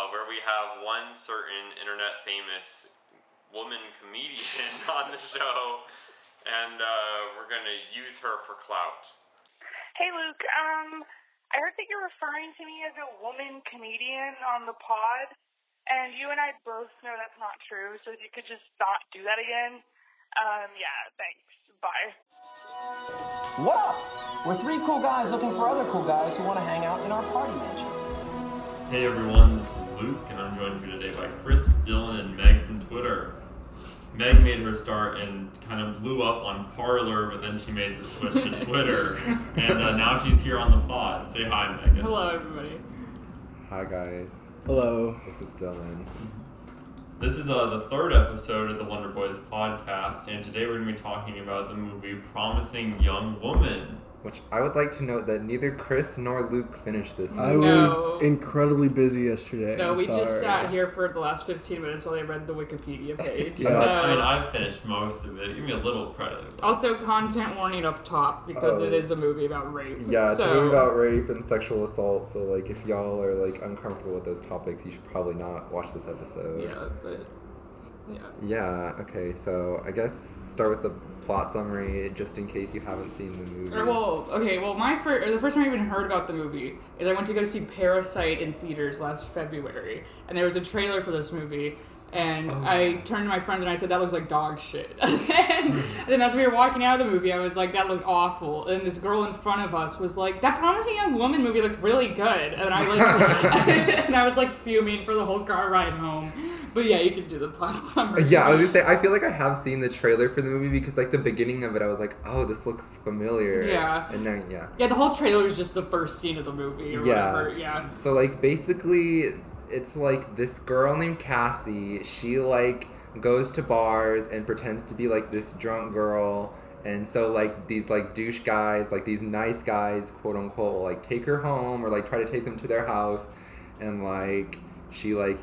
where we have one certain internet famous woman comedian on the show, and we're going to use her for clout. Hey, Luke. I heard that you're referring to me as a woman comedian on the pod, and you and I both know that's not true, so if you could just not do that again. Yeah, thanks. Bye. What up? We're three cool guys looking for other cool guys who want to hang out in our party mansion. Hey everyone, this is Luke, and I'm joined here today by Chris, Dylan, and Meg from Twitter. Meg made her start and kind of blew up on Parler, but then she made the switch to Twitter, and now she's here on the pod. Say hi, Megan. Hello, everybody. Hi, guys. Hello. This is Dylan. This is the third episode of the Wonder Boys podcast, and today we're going to be talking about the movie Promising Young Woman. Which I would like to note that neither Chris nor Luke finished this movie. I was incredibly busy yesterday. No, we just sat here for the last 15 minutes while I read the Wikipedia page. Yeah. I mean, I've finished most of it. Give me a little credit. Also, content warning up top, because it is a movie about rape. Yeah, it's a movie about rape and sexual assault, so, like, if y'all are, like, uncomfortable with those topics, you should probably not watch this episode. Yeah, but... Yeah, okay, so I guess start with the plot summary, just in case you haven't seen the movie. The first time I even heard about the movie is I went to go see Parasite in theaters last February, and there was a trailer for this movie, and I turned to my friends and I said, that looks like dog shit. and then as we were walking out of the movie, I was like, that looked awful. And this girl in front of us was like, that Promising Young Woman movie looked really good. And I like, and I was like fuming for the whole car ride home. But yeah, you could do the plot summary. Yeah, I was gonna say, I feel like I have seen the trailer for the movie because, like, the beginning of it, I was like, oh, this looks familiar. Yeah. And now, Yeah, the whole trailer is just the first scene of the movie or whatever. Yeah. So, like, basically, it's like this girl named Cassie, she, like, goes to bars and pretends to be, like, this drunk girl. And so, like, these, like, douche guys, like, these nice guys, quote unquote, will, like, take her home or, like, try to take them to their house. And, like, she, like,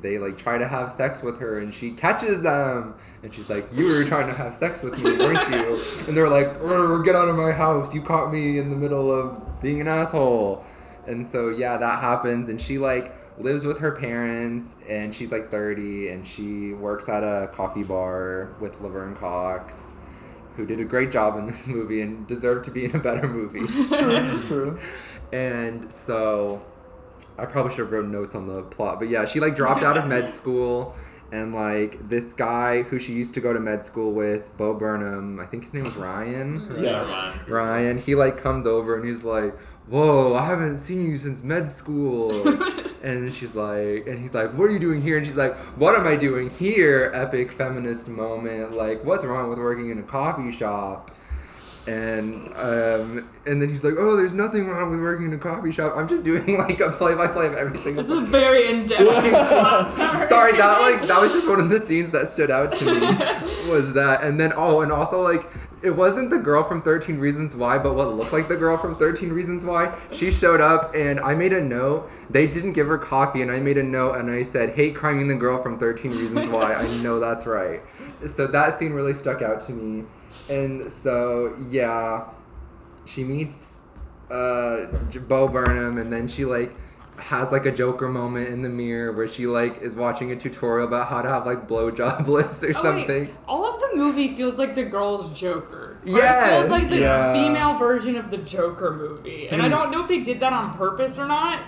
they, like, try to have sex with her, and she catches them. And she's like, you were trying to have sex with me, weren't you? And they're like, get out of my house. You caught me in the middle of being an asshole. And so, yeah, that happens. And she, like, lives with her parents, and she's, like, 30, and she works at a coffee bar with Laverne Cox, who did a great job in this movie and deserved to be in a better movie. It's true. And so... I probably should have wrote notes on the plot, but yeah, she, like, dropped out of med school, and, like, this guy who she used to go to med school with, Bo Burnham, I think his name was Ryan. Yes. Ryan, he, like, comes over and he's like, whoa, I haven't seen you since med school. And she's like, and he's like, what are you doing here? And she's like, what am I doing here? Epic feminist moment. Like, what's wrong with working in a coffee shop? And then he's like, oh, there's nothing wrong with working in a coffee shop. I'm just doing, like, a play-by-play of every single This is very in-depth. Sorry, that was just one of the scenes that stood out to me, was that. And then, and also, like, it wasn't the girl from 13 Reasons Why, but what looked like the girl from 13 Reasons Why. She showed up, and I made a note. They didn't give her coffee, and I made a note, and I said, hate criming the girl from 13 Reasons Why. I know that's right. So that scene really stuck out to me. And so, yeah, she meets Bo Burnham, and then she, like, has, like, a Joker moment in the mirror where she, like, is watching a tutorial about how to have, like, blowjob lips or something. Wait. All of the movie feels like the girl's Joker. Yes! It feels like the female version of the Joker movie. And I don't know if they did that on purpose or not.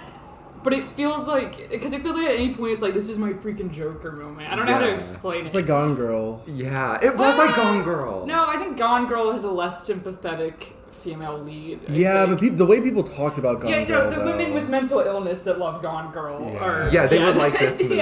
But it feels like, because it feels like at any point it's like, this is my freaking Joker moment. I don't know how to explain it. It's like Gone Girl. Yeah, it was like Gone Girl. No, I think Gone Girl has a less sympathetic female lead. But the way people talked about Gone Girl, the women with mental illness that love Gone Girl are... Yeah, they would like this movie.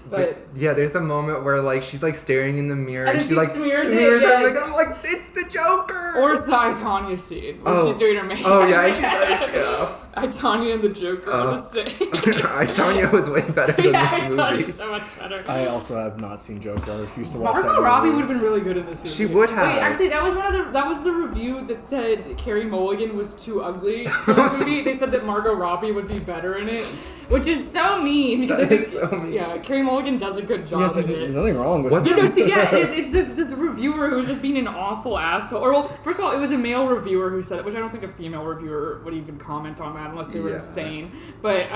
But yeah, there's a moment where, like, she's, like, staring in the mirror and she like smears it. Yes. I'm like, it's the Joker. Or it's the I, Tonya scene when she's doing her makeup. Oh yeah, and she's like, yeah. I, Tonya and the Joker are the same. I, Tonya was way better than this movie. Tonya's so much better. I also have not seen Joker. I refuse to watch Margot Robbie would have been really good in this movie. She would have. Wait, actually, that was the review that said Carey Mulligan was too ugly for the movie. They said that Margot Robbie would be better in it, which is so mean because I think Carey Mulligan does a good job. There's nothing wrong with it. It's this reviewer who was just being an awful asshole. Or, well, first of all, it was a male reviewer who said it, which I don't think a female reviewer would even comment on that unless they were insane. But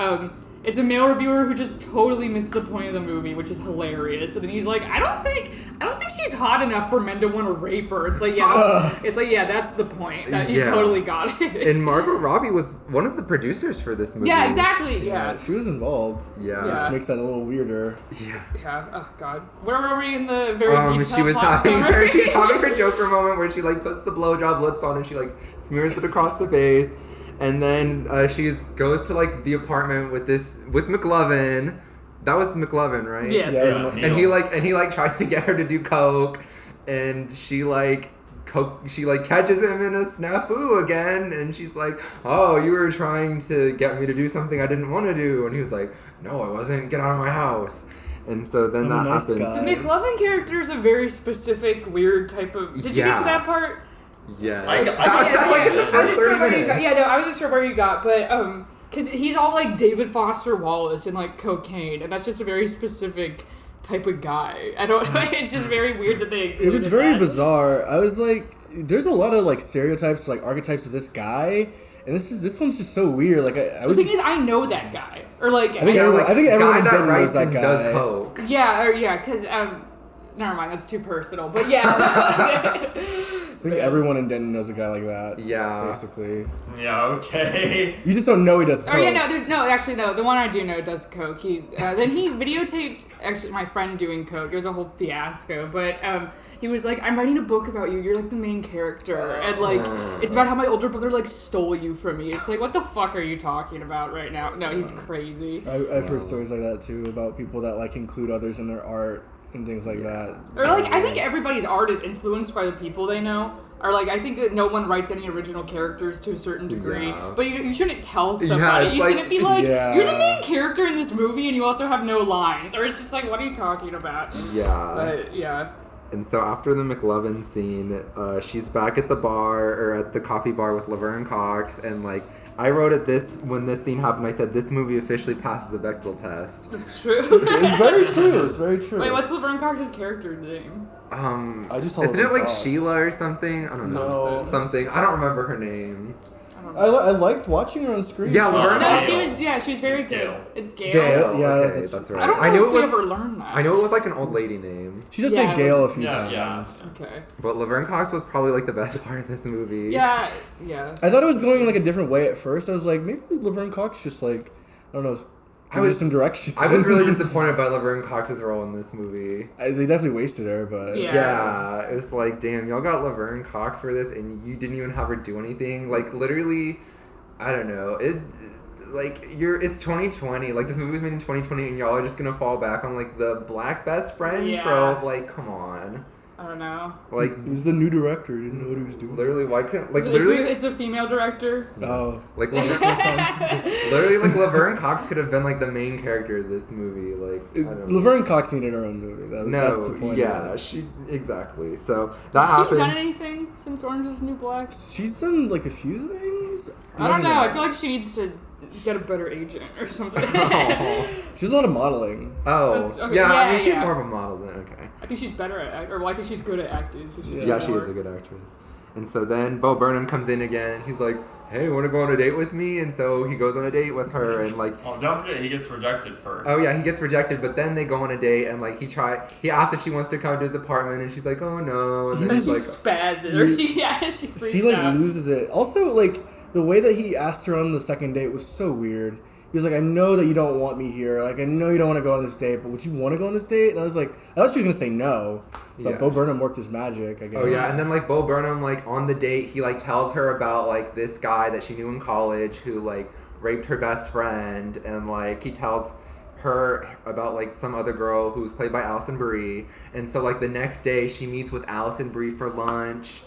It's a male reviewer who just totally missed the point of the movie, which is hilarious. And then he's like, I don't think she's hot enough for men to want to rape her. It's like, yeah, that's the point. That you totally got it. And Margot Robbie was one of the producers for this movie. Yeah, exactly. Yeah. She was involved. Yeah. Which makes that a little weirder. Yeah. Yeah. Oh God. Where were we in the very detailed she was plot having summary? her Joker moment where she like puts the blowjob lips on and she like smears it across the face. And then she goes to like the apartment with McLovin. That was McLovin, right? Yes. Yeah. And he tries to get her to do coke, and she catches him in a snafu again, and she's like, "Oh, you were trying to get me to do something I didn't want to do," and he was like, "No, I wasn't. Get out of my house." And so then that happens. The McLovin character is a very specific, weird type of. Did you get to that part? Yeah. I I was just sure where you got, but because he's all like David Foster Wallace and like cocaine, and that's just a very specific type of guy. I don't. It's just very weird that they. It was very bizarre. I was like, there's a lot of like stereotypes, like archetypes of this guy, and this one's just so weird. Like the thing is, I know that guy, or like I think everyone in Denton knows that guy. Does coke. Yeah, because never mind, that's too personal. But yeah. I think everyone in Denton knows a guy like that. Yeah. Basically. Yeah, okay. You just don't know he does coke. Oh yeah, no. The one I do know does coke. Then he videotaped actually my friend doing coke. It was a whole fiasco. But he was like, "I'm writing a book about you. You're like the main character, and like it's about how my older brother like stole you from me." It's like, what the fuck are you talking about right now? No, he's crazy. I've heard stories like that too about people that like include others in their art and things like that. Or like, I think everybody's art is influenced by the people they know. Or like, I think that no one writes any original characters to a certain degree. Yeah. But you shouldn't tell somebody. You shouldn't be like, you're the main character in this movie and you also have no lines. Or it's just like, what are you talking about? Yeah. But yeah. And so after the McLovin scene, she's back at the bar, or at the coffee bar with Laverne Cox, and like, I wrote when this scene happened, I said, this movie officially passed the Bechdel test. It's true. It's very true. It's very true. Wait, what's Laverne Cox's character name? I just told isn't it like Sheila or something? I don't know. No. Something. I don't remember her name. I liked watching her on screen. Yeah, Laverne. No, she was very good. Gail. It's Gail. Gail. Yeah, okay, that's right. I don't know if we ever learned that. I know it was like an old lady name. She just said Gail a few Yeah. times. Okay. But Laverne Cox was probably like the best part of this movie. Yeah. I thought it was going like a different way at first. I was like, maybe Laverne Cox just like, I don't know, some direction. I was really disappointed by Laverne Cox's role in this movie. They definitely wasted her, but Yeah, it was like, damn, y'all got Laverne Cox for this, and you didn't even have her do anything. Like, literally, I don't know. It's 2020. Like, this movie was made in 2020, and y'all are just gonna fall back on like the black best friend trope. Like, come on. I don't know. Like, he's the new director. He didn't know what he was doing. Literally, why can't it's a female director. Oh, like literally, like Laverne Cox could have been like the main character of this movie. Like, I don't know. Laverne Cox needed her own movie. That's the point. Yeah, exactly. So that Has happened. she done anything since Orange Is the New Black? She's done like a few things. I don't know. I feel like she needs to get a better agent or something. She's a lot of modeling. Oh, okay. yeah. I mean, she's yeah. more of a model than okay. I think she's better at, I think she's good at acting. So Yeah, she is a good actress. And so then Bo Burnham comes in again, and he's like, "Hey, want to go on a date with me?" And so he goes on a date with her, and like, oh, don't forget he gets rejected first. oh yeah, he gets rejected, but then they go on a date, and like he asks if she wants to come to his apartment, and she's like, "Oh no," and then he's like, spazzes, or she freaks She like out. loses it. Also, like the way that he asked her on the second date was so weird. He was like, "I know that you don't want me here. Like, I know you don't want to go on this date, but would you want to go on this date?" And I was like, I thought she was gonna say no, but Yeah. Bo Burnham worked his magic, I guess. oh yeah, and then like Bo Burnham, like on the date, he like tells her about like this guy that she knew in college who like raped her best friend, and like he tells her about like some other girl who's played by Alison Brie, and so like the next day she meets with Alison Brie for lunch,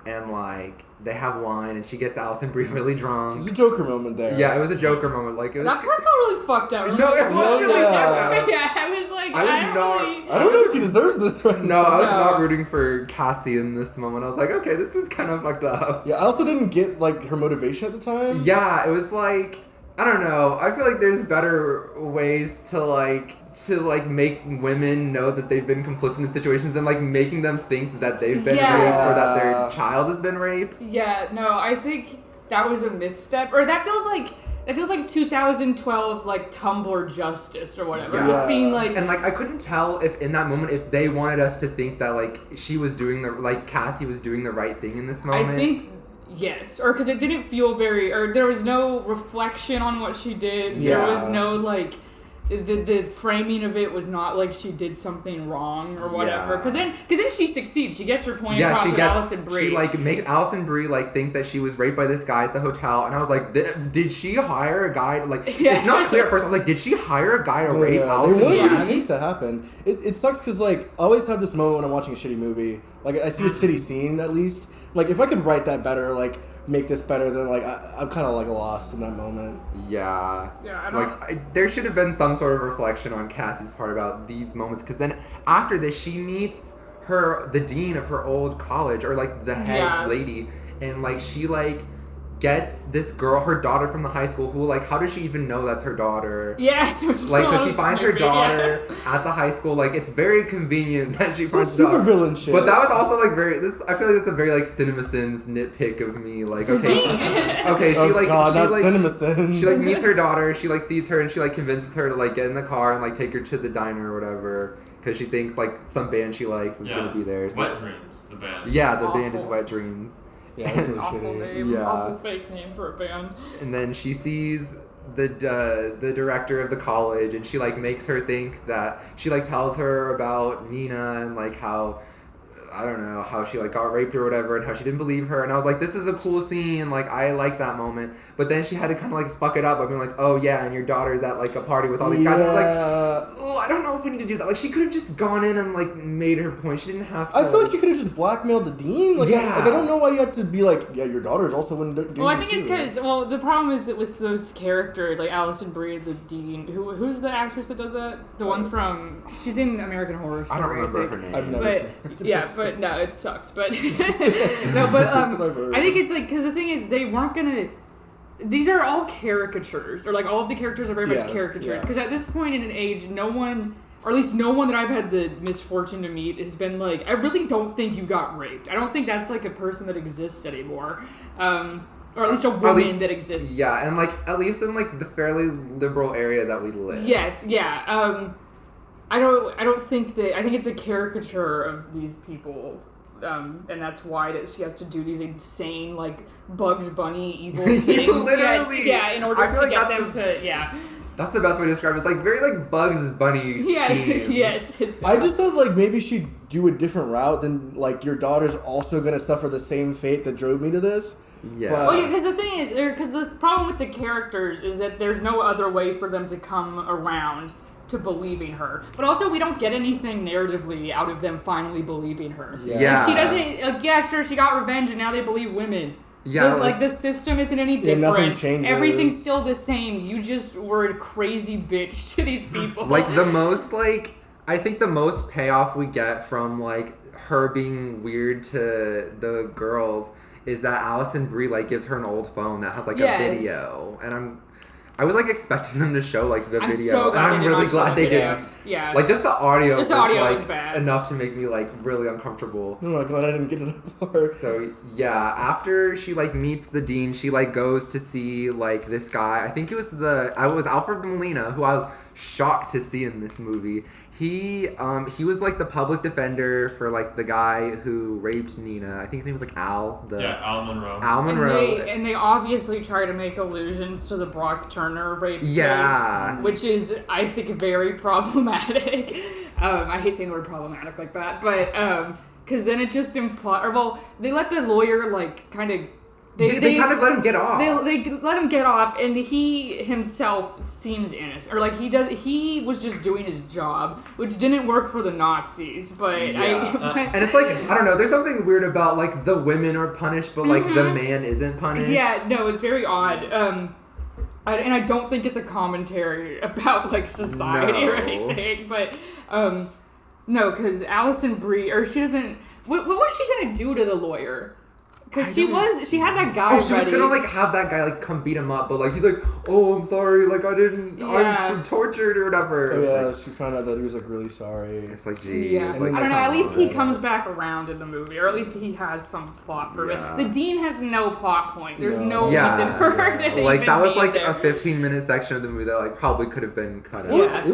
and like they have wine, and she gets Alison Brie really drunk. There's a Joker moment there. Yeah, it was a Joker moment. Like, it was. That part felt really fucked up. No, it was really fucked up. Yeah, I was like, I don't know if he deserves this right No, now. I was not rooting for Cassie in this moment. I was like, okay, this is kind of fucked up. Yeah, I also didn't get like her motivation at the time. Yeah, it was like, I don't know. I feel like there's better ways to make women know that they've been complicit in situations than like making them think that they've been raped or that their child has been raped. Yeah, no, I think that was a misstep, or that feels like it feels like 2012 like Tumblr justice or whatever. Yeah. Just being like, And like I couldn't tell if in that moment if they wanted us to think that like she was doing Cassie was doing the right thing in this moment. I think yes, or because it didn't feel very, or there was no reflection on what she did. Yeah. There was no like. The framing of it was not like she did something wrong or whatever. Yeah. Because then she succeeds. She gets her point across with Alison Brie. She like make Alison Brie like think that she was raped by this guy at the hotel, and I was like, did she hire a guy to like? It's not clear at first. I'm like, did she hire a guy to rape Alison They Brie? wanted you to think that happened. It sucks because like I always have this moment when I'm watching a shitty movie. Like I see a shitty scene at least. Like if I could write that better, like make this better, then like I'm kind of like lost in that moment. Yeah. Yeah, I don't... there should have been some sort of reflection on Cassie's part about these moments, because then after this she meets the dean of her old college, or like the head lady, and like she like gets this girl, her daughter from the high school, who like, how does she even know that's her daughter? Yes, like so she finds her daughter at the high school. Like it's very convenient that she finds super villain shit. But that was also like I feel like it's a very like CinemaSins nitpick of me. Like okay, she like meets her daughter. She like sees her and she like convinces her to like get in the car and like take her to the diner or whatever, because she thinks like some band she likes is gonna be there. So, Wet Dreams, the band. Yeah, the band is Wet Dreams. Yeah, that's really awful shitty. name, Yeah. awful fake name for a band. And then she sees the director of the college, and she like makes her think that she like tells her about Nina and like how, I don't know, how she like got raped or whatever, and how she didn't believe her. And I was like, this is a cool scene, like I like that moment. But then she had to kind of like fuck it up by being like, oh yeah, and your daughter's at like a party with all these guys. I was like, oh, I don't know if we need to do that. Like she could have just gone in and like made her point. She didn't have to. I feel like you could have just blackmailed the dean. Like, I don't know why you had to be like, yeah, your daughter's also in doing Well, I think it's because, the problem is that with those characters, like Alison Brie, the dean, who's the actress that does that? The one from, she's in American Horror Story. I don't remember her name. I've never seen her. Yeah, but no, it sucks. But no, but I think it's like, because the thing is, they weren't gonna. These are all caricatures, or like all of the characters are very much caricatures. Because at this point in an age, no one, or at least no one that I've had the misfortune to meet, has been like, I really don't think you got raped. I don't think that's like a person that exists anymore. Or at least a woman that exists. Yeah, and like at least in like the fairly liberal area that we live. Yes, yeah. I don't think that. I think it's a caricature of these people. And that's why that she has to do these insane, like, Bugs Bunny evil things. Literally. Yes, in order to like get them to, That's the best way to describe it. It's like very like Bugs Bunny schemes. Yes. I just thought like maybe she'd do a different route than like your daughter's also gonna suffer the same fate that drove me to this. Yeah. But, well, yeah, because the thing is, because the problem with the characters is that there's no other way for them to come around to believing her. But also, we don't get anything narratively out of them finally believing her. Yeah. Like, she doesn't, yeah, sure, she got revenge and now they believe women. Yeah. Like, the system isn't any different. nothing changes. Everything's still the same. You just were a crazy bitch to these people. Like, I think the most payoff we get from, like, her being weird to the girls is that Alison Brie, like, gives her an old phone that has, like, a video. And I was like expecting them to show like the video, so glad and I'm really glad they didn't. Yeah. Like just the audio was was bad. enough to make me like really uncomfortable. Oh my god, I didn't get to that part. So yeah, after she like meets the dean, she like goes to see like this guy. I think it was Alfred Molina, who I was shocked to see in this movie. He was like the public defender for like the guy who raped Nina. I think his name was like Al. Al Monroe. Al Monroe. And they obviously try to make allusions to the Brock Turner rape case, which is, I think, very problematic. I hate saying the word problematic like that, but because then it just implies, they let the lawyer like kind of. They kind of let him get off. They let him get off, and he himself seems innocent, or like he was just doing his job, which didn't work for the Nazis. But and it's like, I don't know. There's something weird about like the women are punished, but like the man isn't punished. Yeah, no, it's very odd. And I don't think it's a commentary about like society or anything. But no, because Alison Brie, or she doesn't. What was she gonna do to the lawyer? Because she had that guy Oh, she was ready. gonna like have that guy like come beat him up, but like he's like, oh, I'm sorry, like I didn't, Yeah. I'm tortured or whatever. Oh, yeah, Like, she found out that he was like really sorry. it's like, geez. Yeah, Like, I don't know. At come least he on. comes back around in the movie, or at least he has some plot for Yeah. it. The dean has no plot point. There's no Yeah, reason for her to like even that was be like there. a 15-minute section of the movie that like probably could have been cut out. Yeah. It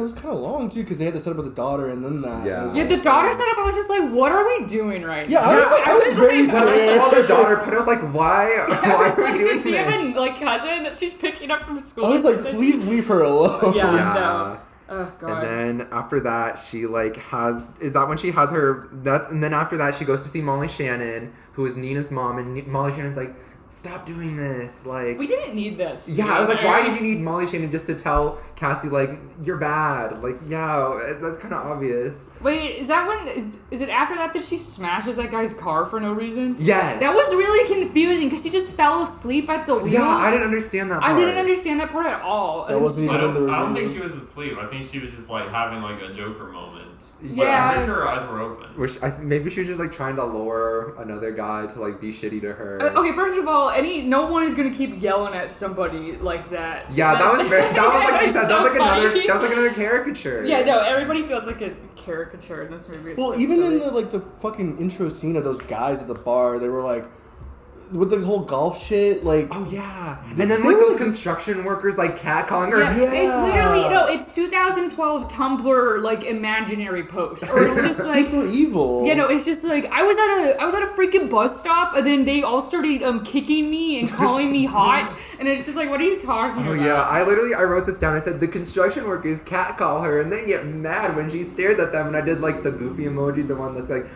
was kind of long too because they had to set up with the daughter and then that. Yeah. It was Yeah, all- the daughter set up. I was just like, what are we doing right Yeah, now? I was very When I scared. saw the daughter, but I was like, why? I Why was are like, we doing does she have this? a like cousin that she's picking up from school? I was or like, something? please leave her alone. Yeah, Yeah. no. Oh god. And then after that, she like has. Is that when she has her? And then after that, she goes to see Molly Shannon, who is Nina's mom, and Molly Shannon's like, stop doing this. Like, We didn't need this. yeah, I was like, why did you need Molly Shannon just to tell Cassie like you're bad? Like, yeah, that's kind of obvious. Wait, is that when? Is it after that she smashes that guy's car for no reason? Yes. That was really confusing because she just fell asleep at the wheel. Yeah, I didn't understand that part. I didn't understand that part at all. That It was wasn't just- even in the I don't review. think she was asleep. I think she was just like having like a Joker moment. But Yeah. I'm pretty sure her eyes were open. Which maybe she was just like trying to lure another guy to like be shitty to her. Okay, first of all, no one is gonna keep yelling at somebody like that. Yeah, that was like you said, that so was like funny. another caricature. Yeah, no, everybody feels like a caricature in this movie. It's Well, so even silly. in the fucking intro scene of those guys at the bar, they were like, with the whole golf shit, like. Oh yeah, and then like those construction workers like catcalling her. Yeah, Yeah. it's literally it's 2012 Tumblr like imaginary post, or it's just like super evil. yeah, no, it's just like I was at a freaking bus stop, and then they all started kicking me and calling me hot, and it's just like, what are you talking Oh about? yeah, I wrote this down. I said the construction workers catcall her and then get mad when she stares at them, and I did like the goofy emoji, the one that's like.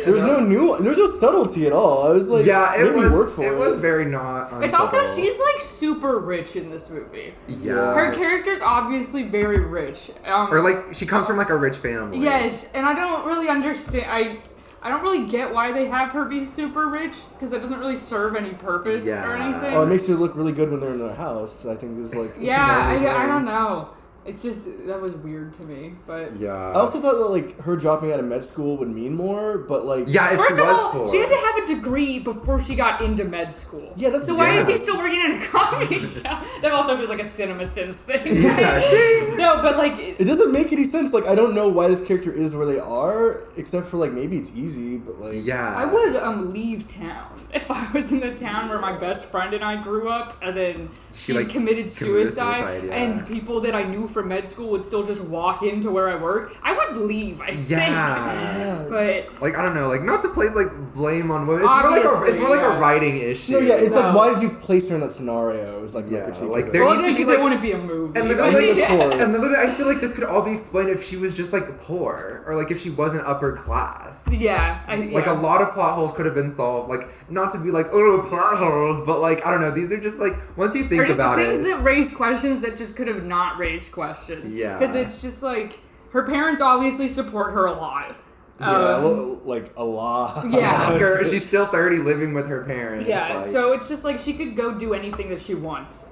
There was no subtlety at all. I was like, Yeah, it maybe was. work for It was very not. It's also unsubtle. she's like super rich in this movie. Yeah. Her character's obviously very rich. Or like she comes from like a rich family. Yes, and I don't really understand. I don't really get why they have her be super rich because that doesn't really serve any purpose Yeah. or anything. Oh, it makes you look really good when they're in their house. I think is like. Yeah, another I thing. don't know. It's just that was weird to me, but Yeah. I also thought that like her dropping out of med school would mean more, but like. Yeah, if first she of was all, poor. she had to have a degree before she got into med school. Yeah, that's. So why is Yeah. she still working in a coffee shop? That also feels like a Cinema Sins thing. Yeah. No, but like. It doesn't make any sense. Like I don't know why this character is where they are, except for like maybe it's easy, but like. Yeah. I would leave town if I was in the town where my best friend and I grew up, and then she like, committed suicide, suicide, yeah. and people that I knew from med school would still just walk into where I work. I would leave, I think. Yeah. But Like I don't know, like not to place like blame on women. It's more like yeah. a writing issue. No, yeah, it's No. like why did you place her in that scenario? Is like my Yeah, critique like, of it. there well, needs to be, because like- they want to be a movie. And but literally, of course. and literally, I feel like this could all be explained if she was just like poor, or like if she wasn't upper class. yeah, Like a lot of plot holes could have been solved. Like not to be like plot holes, but like I don't know. These are just like once you think or just about things it. that raise questions that just could have not raised questions. Yeah. Because it's just like her parents obviously support her a lot. Yeah, like a lot. Yeah. She's still 30, living with her parents. Yeah, like- so it's just like she could go do anything that she wants,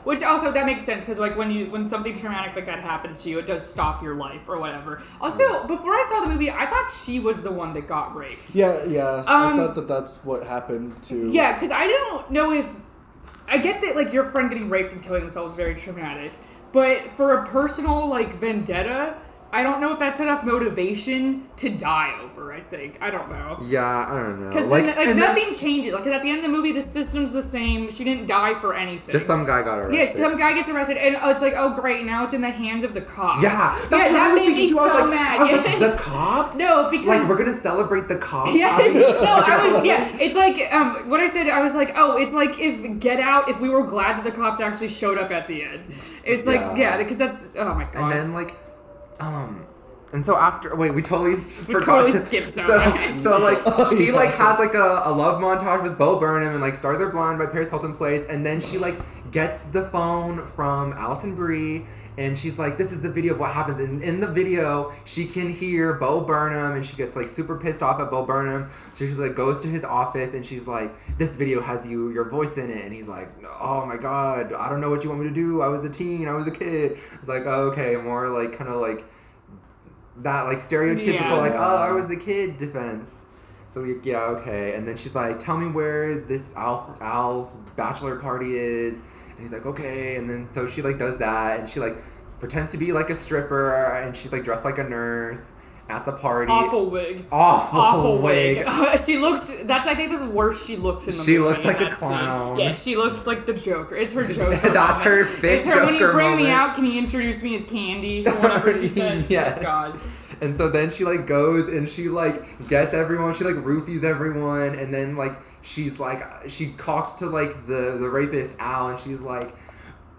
which also that makes sense because like when something traumatic like that happens to you, it does stop your life or whatever. Also, before I saw the movie, I thought she was the one that got raped. Yeah. I thought that's what happened to. Yeah, because I don't know if I get that like your friend getting raped and killing themselves is very traumatic, but for a personal like vendetta, I don't know if that's enough motivation to die over. I think I don't know. Yeah, I don't know. Because and nothing changes. Like, 'cause at the end of the movie, the system's the same. She didn't die for anything. just some guy got arrested. Yeah, some guy gets arrested, and it's like, oh great, now it's in the hands of the cops. Yeah, that's what I that was made thinking me too. I was so like, mad. I was like, Yes. the cops? No, because Like we're gonna celebrate the cops. Yes. No, I was. Yeah, it's like what I said. I was like, oh, it's like if Get Out. If we were glad that the cops actually showed up at the end. It's like Yeah. because that's oh my god. And then like, and so after we totally forgot. totally skipped so much. So like Oh, she yeah. like has like a love montage with Bo Burnham and like Stars Are Blind by Paris Hilton plays, and then she like gets the phone from Alison Brie. And she's like, this is the video of what happens. And in the video, she can hear Bo Burnham, and she gets like super pissed off at Bo Burnham. So she like goes to his office, and she's like, this video has your voice in it. And he's like, oh my god, I don't know what you want me to do. I was a teen, I was a kid. It's like, oh, okay, more like kind of like that like stereotypical Yeah. like, oh, I was a kid defense. So yeah, okay. And then she's like, tell me where this Al's bachelor party is. And he's like, okay. And then so she like does that, and she like pretends to be like a stripper, and she's like dressed like a nurse at the party. Awful wig. Awful wig. She looks. That's I think the worst she looks in the movie. She looks like a that clown. scene. Yeah, she looks like the Joker. It's her Joker. That's her big It's her. When you Joker bring me moment. out, can you introduce me as Candy or whatever she says? Yes. Oh, God. And so then she like goes and she like gets everyone, she like roofies everyone, and then like she's like she talks to like the rapist Al, and she's like,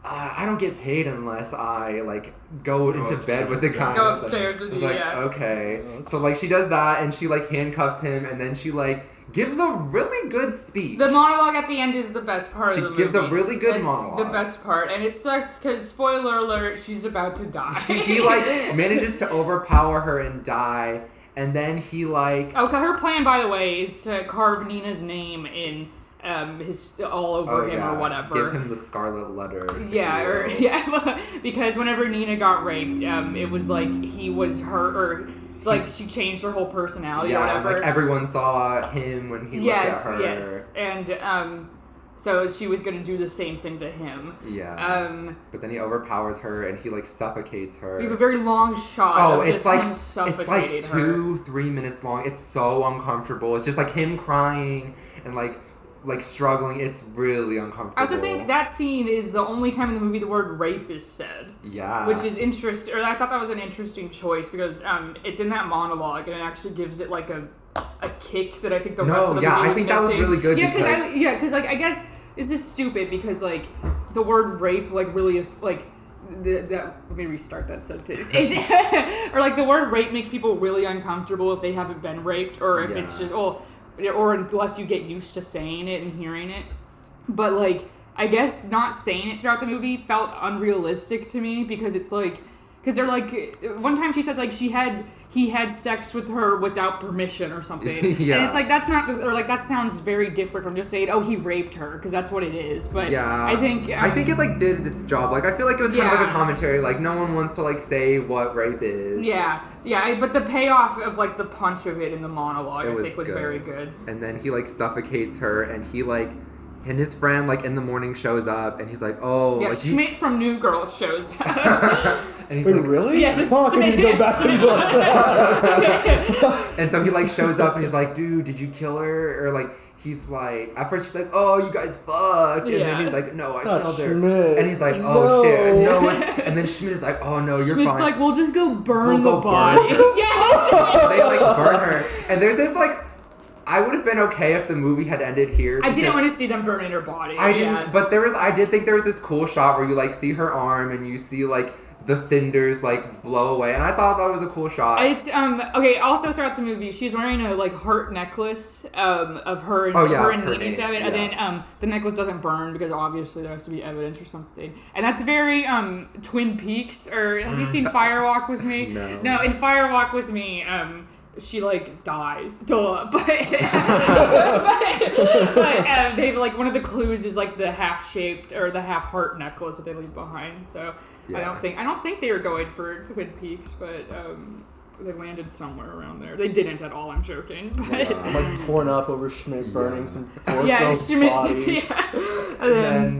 I don't get paid unless I like go into bed with the guy. Go upstairs with you, like, yeah. okay. So like she does that, and she like handcuffs him, and then she like gives a really good speech. The monologue at the end is the best part of the movie. She gives a really good it's monologue. the best part, and it sucks because spoiler alert, she's about to die. He like manages to overpower her and die, and then he like. Okay, her plan, by the way, is to carve Nina's name in his all over him or whatever. Give him the scarlet letter. Yeah, because whenever Nina got raped, it was like he was her, or it's like she changed her whole personality or whatever. Like everyone saw him when he looked at her. Yes, and so she was gonna do the same thing to him. Yeah. But then he overpowers her and he like suffocates her. We have a very long shot. Oh, of it's just like him suffocating it's like 2-3 minutes long. It's so uncomfortable. It's just like him crying and like struggling. It's really uncomfortable. I also think that scene is the only time in the movie the word rape is said. Yeah. Which is interesting. Or I thought that was an interesting choice because it's in that monologue and it actually gives it like a kick that I think the rest of the movie was I think that was really good. Yeah, because like I guess this is stupid because like the word rape like really like. Let me restart that sentence. Or like the word rape makes people really uncomfortable if they haven't been raped, or if it's just or unless you get used to saying it and hearing it. But like I guess not saying it throughout the movie felt unrealistic to me because it's like because they're like one time she says like he had sex with her without permission or something. Yeah. And it's like that's not or like that sounds very different from just saying he raped her because that's what it is. But yeah, I think it like did its job. Like I feel like it was kind of like a commentary. Like no one wants to like say what rape is. Yeah. But the payoff of like the punch of it in the monologue I think was good. very good. And then he like suffocates her, and he like. And his friend, like, in the morning shows up, and he's like, oh... Yeah, like, Schmidt from New Girl shows up. And he's Wait, like... really? Yes, I thought I could go back and look. And so he, like, shows up, and he's like, dude, did you kill her? Or, like, he's like... At first, she's like, oh, you guys fucked. And then he's like, no, I killed her. Schmidt. And he's like, oh, shit. No. And then Schmidt is like, oh, no, you're Schmidt's fine. like, we'll just go burn We'll the go body. burn her. Yeah. They, like, burn her. And there's this, like... I would have been okay if the movie had ended here. I didn't want to see them burning her body. I didn't, but I did think there was this cool shot where you like see her arm and you see like the cinders like blow away, and I thought that was a cool shot. It's okay. Also throughout the movie, she's wearing a like heart necklace of her and her and Nina's of it, and then the necklace doesn't burn because obviously there has to be evidence or something, and that's very Twin Peaks. Or have you seen Fire Walk with Me? No, in Fire Walk with Me, she like dies, but they like one of the clues is like the half-shaped or the half-heart necklace that they leave behind. So I don't think they were going for Twin Peaks, but they landed somewhere around there. They didn't at all. I'm joking. But I'm like torn up over Schmidt burning some poor girl's Schmidt. body. And then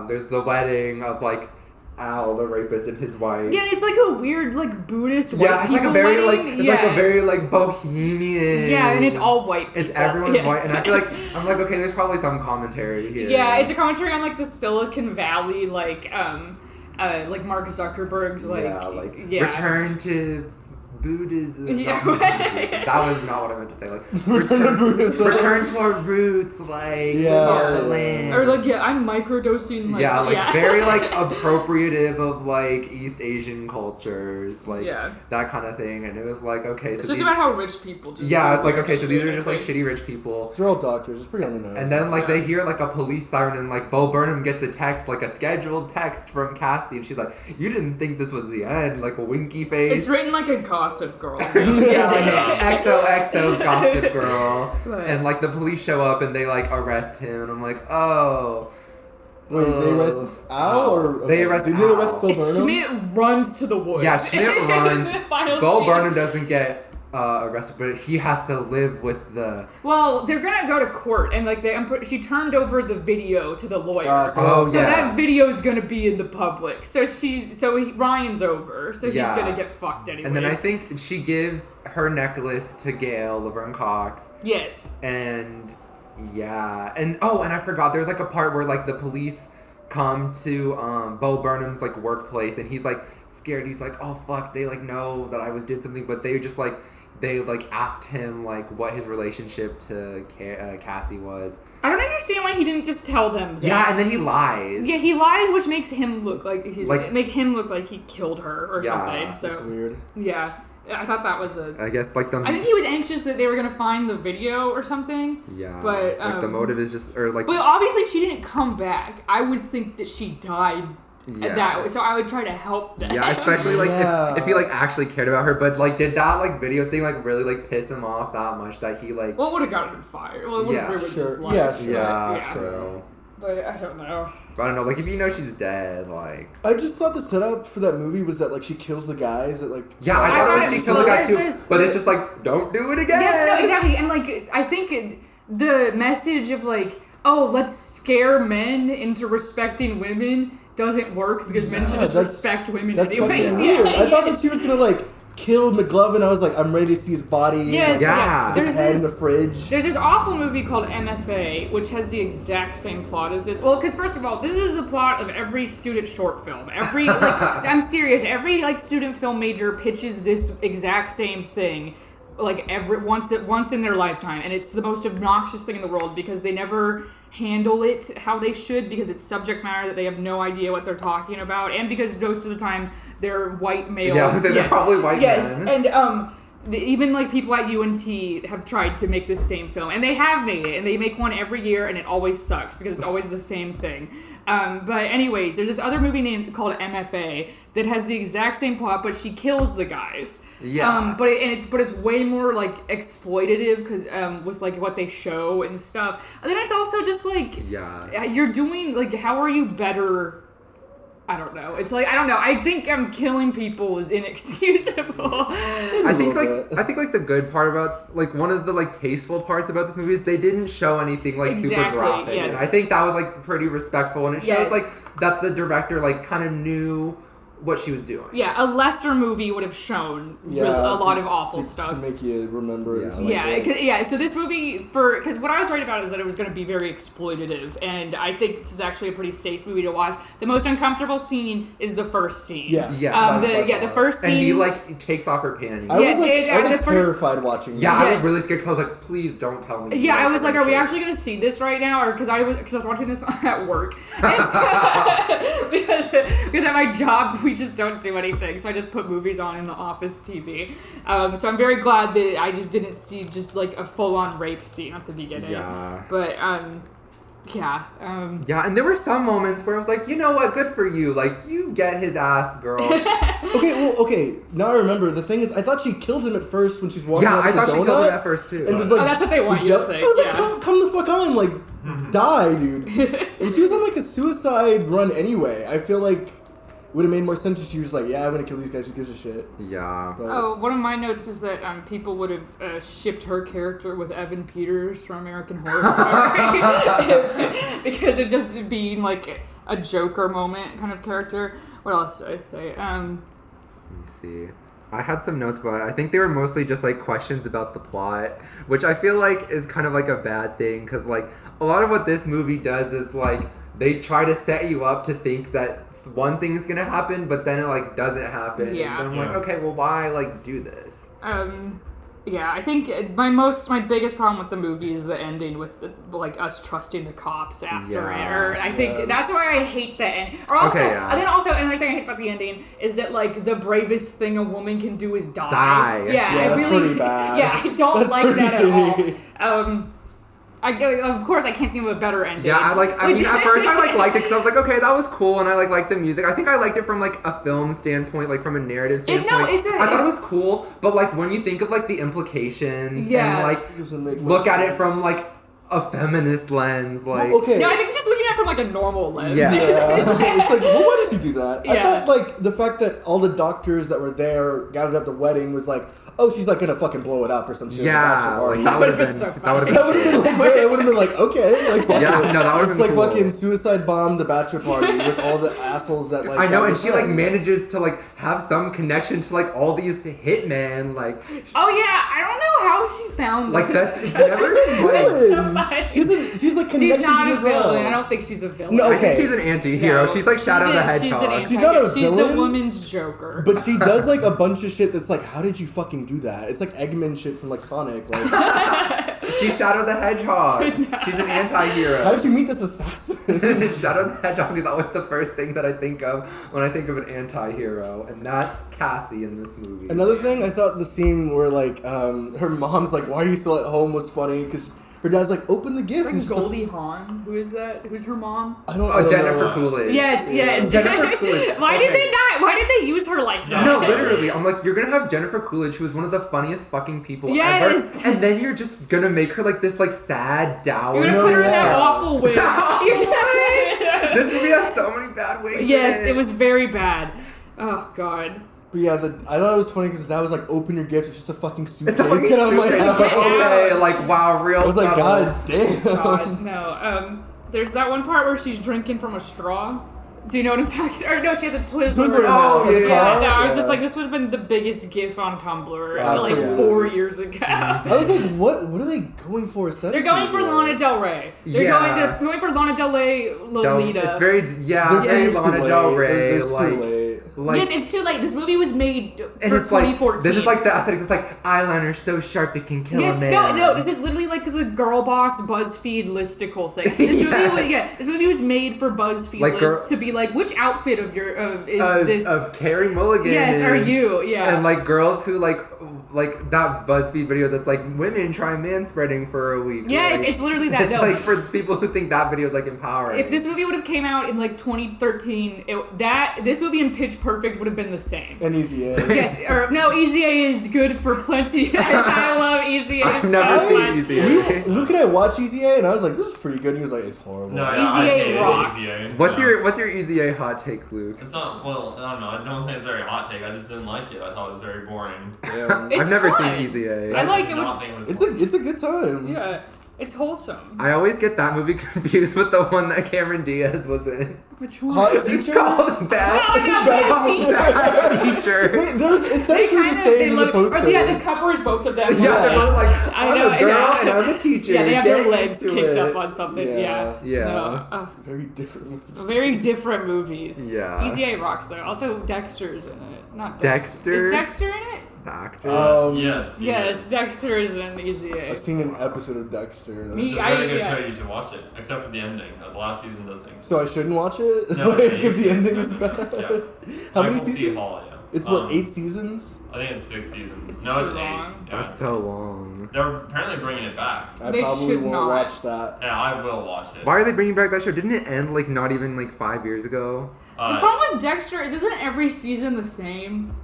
there's the wedding of like Al, the rapist, and his wife. Yeah, it's like a weird like Buddhist white it's like a very like like a very like bohemian. Yeah, and it's all white people. It's everyone's white, and I feel like I'm like okay, there's probably some commentary here. Yeah, it's a commentary on like the Silicon Valley, like Mark Zuckerberg's return to Buddhism. Yeah. That was not what I meant to say. Like Return to Buddhism. Return to our roots, like the land. Or like I'm microdosing. Like, very like appropriative of like East Asian cultures, like that kind of thing. And it was like okay, it's so just about how rich people. Just it's like okay, so these are just like shitty rich people. They're all doctors. It's pretty on the nose. And then like they hear like a police siren, and like Bo Burnham gets a text, like a scheduled text from Cassie, and she's like, "You didn't think this was the end?" Like a winky face. It's written like a Gossip Girl. Like XOXO Gossip Girl. And like the police show up and they like arrest him, and I'm like, oh. Wait, they arrest Al or they arrest Did Al. they arrest Bo Burnham? Schmidt runs to the woods. Yeah, Schmidt runs. Bo Burnham doesn't get arrested, but he has to live with the. Well, they're gonna go to court, and like she turned over the video to the lawyer. Oh, so yeah. that video is gonna be in the public. So Ryan's over. So he's gonna get fucked anyway. And then I think she gives her necklace to Gail Laverne Cox. Yes. And and I forgot there's like a part where like the police come to Bo Burnham's like workplace, and he's like scared. He's like, oh fuck, they like know that I did something, but they just like. They like asked him like what his relationship to Cassie was. I don't understand why he didn't just tell them that. Yeah, and then he lies. Yeah, he lies, which makes him look like he killed her or something. So that's weird. Yeah, I thought that was I guess like I think he was anxious that they were gonna find the video or something. Yeah. But like the motive is just But obviously she didn't come back. I would think that she died. That so I would try to help them. Yeah, especially like if he like actually cared about her, but like did that like video thing like really like piss him off that much that he like it would have gotten him fired. Well, it would have ruined his life. Yeah, true. But I don't know. I don't know, like if you know she's dead, like I just thought the setup for that movie was that like she kills the guys that like I thought she killed the guys too, but it's just like don't do it again. Yeah, no, exactly. And like I think the message of like, oh, let's scare men into respecting women doesn't work because men should just respect women anyways. Weird. I thought that she was gonna like kill McLovin. I was like, I'm ready to see his body. Yes, his head in the fridge. There's this awful movie called MFA, which has the exact same plot as this. Well, because first of all, this is the plot of every student short film. Every I'm serious. Every like student film major pitches this exact same thing. Like once in their lifetime, and it's the most obnoxious thing in the world because they never handle it how they should because it's subject matter that they have no idea what they're talking about, and because most of the time they're white males. Yeah, they're probably white men. And even like people at UNT have tried to make this same film, and they have made it, and they make one every year, and it always sucks because it's always the same thing. But anyways, there's this other movie called MFA that has the exact same plot, but she kills the guys. Yeah. But it's way more like exploitative because with like what they show and stuff. And then it's also just like you're doing like how are you better? I don't know. It's like I don't know. I think killing people is inexcusable. I think like the good part about like one of the like tasteful parts about this movie is they didn't show anything like super graphic. Yes. And I think that was like pretty respectful, and it shows like that the director like kind of knew what she was doing. Yeah, a lesser movie would have shown a lot of awful stuff to make you remember it. So this movie because what I was worried about is that it was going to be very exploitative, and I think this is actually a pretty safe movie to watch. The most uncomfortable scene is the first scene. The first scene. And he like takes off her panties. I was terrified watching. Yeah, I was really scared because I was like, please don't tell me. Yeah, I was like, are we actually going to see this right now? Or because I was watching this at work, because at my job we just don't do anything, so I just put movies on in the office TV. So I'm very glad that I just didn't see just like a full-on rape scene at the beginning. Yeah. But and there were some moments where I was like, you know what, good for you. Like, you get his ass, girl. Okay. Now I remember. The thing is, I thought she killed him at first when she's walking out with the donut. Yeah, I thought she killed him at first too. And like, that's what they want you to think. I was like, come the fuck on, like, die, dude. If she was on like a suicide run anyway, I feel like would have made more sense if she was like, yeah, I'm gonna kill these guys. Who gives a shit? Yeah. But, one of my notes is that people would have shipped her character with Evan Peters from American Horror Story because of just being like a Joker moment kind of character. What else did I say? Let me see. I had some notes, but I think they were mostly just like questions about the plot, which I feel like is kind of like a bad thing because like a lot of what this movie does is like they try to set you up to think that one thing is gonna happen, but then it like doesn't happen. Yeah. And I'm like, okay, well, why like do this? I think my biggest problem with the movie is the ending with like us trusting the cops after it. Or I think that's why I hate the end. Or also, and then also another thing I hate about the ending is that like the bravest thing a woman can do is die. Yeah, I that's pretty bad. Yeah, I don't like that at all. Of course, I can't think of a better ending. Yeah, I mean, at first I liked it because I was like, okay, that was cool, and I liked the music. I think I liked it from like a film standpoint, like from a narrative standpoint. I thought it was cool, but like when you think of like the implications and like look at it from like a feminist lens, like No, I think just looking at that from like a normal lens. Yeah. It's like, well, why did she do that? I Yeah. thought like the fact that all the doctors that were there gathered at the wedding was like, oh, she's like gonna fucking blow it up or some shit. Yeah, like that would have been so that would have That would have been. been like, it would have been like, okay, like fuck Yeah, it. no, that would've It's been like cool. fucking suicide bomb the bachelor party with all the assholes that like. I know, got and the she like plan. manages to like have some connection to like all these hitmen, like Oh yeah, I don't know how she found like this. that's it's never like. so funny. She's like She's connected not to a the girl. villain. I don't think she's a villain. No, I okay. think she's an anti-hero. No, She's like Shadow the Hedgehog. She's not a She's the villain? woman's Joker. But she does like a bunch of shit that's like, how did you fucking do that? It's like Eggman shit from like Sonic. Like, She's Shadow the Hedgehog. She's an anti-hero. how did you meet this assassin? Shadow the Hedgehog is always the first thing that I think of when I think of an anti-hero, and that's Cassie in this movie. Another thing, I thought the scene where like her mom's like, "Why are you still at home?" was funny because her dad's like, "Open the gift." and Like she's the- Goldie Hawn. Who is that? Who's her mom? I don't. I Oh, don't Jennifer know. Coolidge. Yes. Jennifer Coolidge. Why did Okay. they not? Why did they use her like that? No, literally. I'm like, you're gonna have Jennifer Coolidge, who is one of the funniest fucking people Yes. ever, and then you're just gonna make her like this like sad dour. You're gonna No, put her in that yeah. awful wig. This movie has so many bad wigs. in Yes, it was very bad. Oh god. But yeah, I thought it was funny because that was like, "Open your gift." It's just a fucking suitcase. It's a fucking And I'm like, suitcase. oh. Okay, like wow, real. I was like, subtle. God damn. God, no. There's that one part where she's drinking from a straw. Do you know what I'm talking? Or no, she has a Twizzler. Twizzler in Oh, the yeah. car? No, I was Yeah. just like, this would have been the biggest gif on Tumblr Yeah, like yeah. 4 years ago. I was like, what are they going for? They're going for Lana Del Rey. They're going for Lana Del Rey Lolita. It's very very Lana Del Rey. It's Like, too late. like Yes, it's too late. This movie was made and for it's like 2014. this is like the aesthetic. It's like eyeliner so sharp it can kill Yes, a man. no, this is literally like the Girl Boss BuzzFeed listicle thing. This movie was made for BuzzFeed Like lists to be like, which outfit of your is this? Of Carrie Mulligan. Yes, are you? Yeah. And like girls who like that BuzzFeed video that's like women try manspreading for a week. Yes, like, it's literally that. No. like for people who think that video is like empowering. If this movie would have came out in like 2013, this movie and Pitch Perfect would have been the same. And Easy A. Yes, or no, Easy A is good for plenty. I love Easy A I've so never seen much. Easy A. Luke and I watched Easy A, and I was like, "This is pretty good." And he was like, "It's horrible." No, yeah, I Easy A hated rocks. Easy A. What's No. your Easy A hot take, Luke? It's not, well, I don't know. I don't think it's a very hot take. I just didn't like it. I thought it was very boring. Yeah. It's I've never fun. seen Easy A. I like did it not when- think it was It's a good time. Yeah, it's wholesome. I always get that movie confused with the one that Cameron Diaz was in. Which one? Hot It's Teacher? called Bad, Oh, no, Bad Teacher. It's They technically the kind of same they in the look. posters. Or yeah, the cover is both of them. Yeah, they're both like, I I'm know, a girl yeah. and I'm a teacher. Yeah, they have Get their legs used to kicked it. up on something. Yeah. Yeah. Yeah. No, oh, Very different. very different movies. Yeah. Easy A rocks though. Also, Dexter's in it. Not Dexter? Is Dexter in it? The actor. Yes. he Yes, is. Dexter is in Easy A. I've seen an episode of Dexter. It's Me- a I- very good yeah. show. You should watch it, except for the ending. The last season does things. So I shouldn't watch it? No, Like, yeah, if you the should. ending is bad? Yeah. How many Michael C. seasons? Hall, yeah. It's what, 8 seasons? I think it's 6 seasons. It's No, it's too 8. long. Yeah. That's so long. They're apparently bringing it back. I They probably should won't not. watch that. And I will watch it. Why are they bringing back that show? Didn't it end like not even like 5 years ago? The problem with Dexter is, isn't every season the same?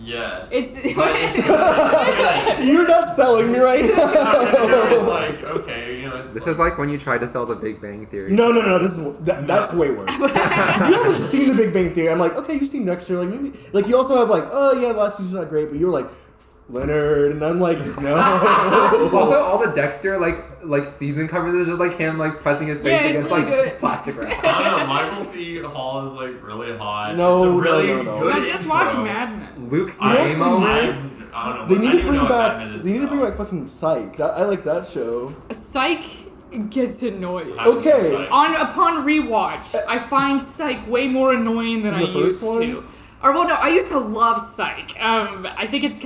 Yes. It's- But it's really, You're not selling me right it's now. like, okay, you know, it's This is like when you tried to sell the Big Bang Theory. No, this is that's way worse. If you haven't seen The Big Bang Theory, I'm like, okay, you've seen Dexter, like maybe, like you also have like, oh yeah, last season's not great, but you're like, Leonard, and I'm like, no. Also, all the Dexter like season covers is just like him like pressing his face Yeah, it's against really like good. plastic wrap. I don't know. Michael C. Hall is like really hot. No, it's a no, really no. good I just intro. watched Mad Men. Luke I Gay moments. I don't know. They I need don't to even bring know what back. Mad Men is They need to bring about. back fucking Psych. I like that show. Psych gets annoying. Haven't seen Okay. Psych. Upon rewatch, I find Psych way more annoying than The I first used one? to. Or well, no, I used to love Psych. I think it's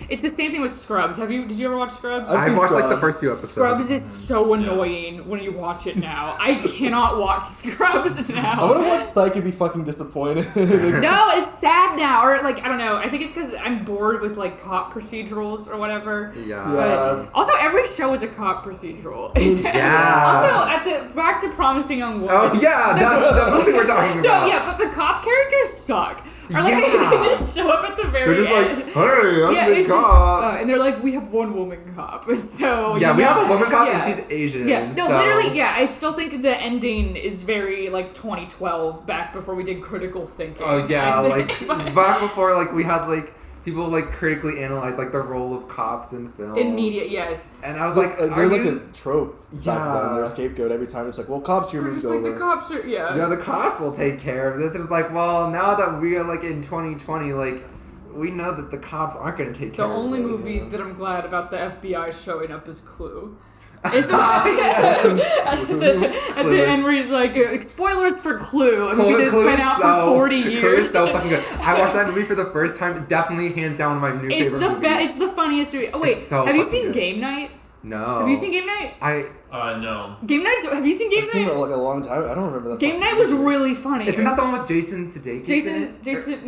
it's the same thing with Scrubs. Did you ever watch Scrubs? I've I seen watched like the Scrubs. first few episodes. Scrubs is so annoying when you watch it now. I cannot watch Scrubs now. I'm gonna watch Psych and be fucking disappointed. No, it's sad now, or like I don't know. I think it's because I'm bored with like cop procedurals or whatever. Yeah. Yeah. But also, every show is a cop procedural. Yeah. Also, back to Promising Young Woman. Oh yeah, that movie we're talking about. No, yeah, but the cop characters suck. Or like Yeah. they just show up at the very They're just end. like, hey, I'm Yeah, the it's just, cop. and they're like, we have one woman cop, so Yeah, you we know, have a woman cop yeah. and she's Asian. Yeah, no, so- literally, yeah. I still think the ending is very like 2012, back before we did critical thinking. Oh yeah, I like think. back before like we had like people like critically analyze like the role of cops in film. in media, yes. And I was Like, like, they're are like you? a trope back Yeah. then. They're a scapegoat every time. It's like, well, cops, your We're movie's just like over. the cops are, yeah. Yeah, the cops will take care of this. And it's like, well, now that we are like in 2020, like we know that the cops aren't going to take The care of only this. movie that I'm glad about the FBI showing up is Clue. It's at the end where he's like, spoilers for Clue, a movie that's been out for 40 years. Clue is so fucking good. I watched that movie for the first time. Definitely hands down one of my new It's favorite the movies. it's the funniest movie. Oh wait, It's so have you fucking seen good. Game Night? No. Have you seen Game Night? No. Game Night's. Have you seen Game I've seen it Night? like a long time. I don't remember that. Game fucking Night was movie. really funny. Isn't that the one with Jason Sudeikis? in it? Jason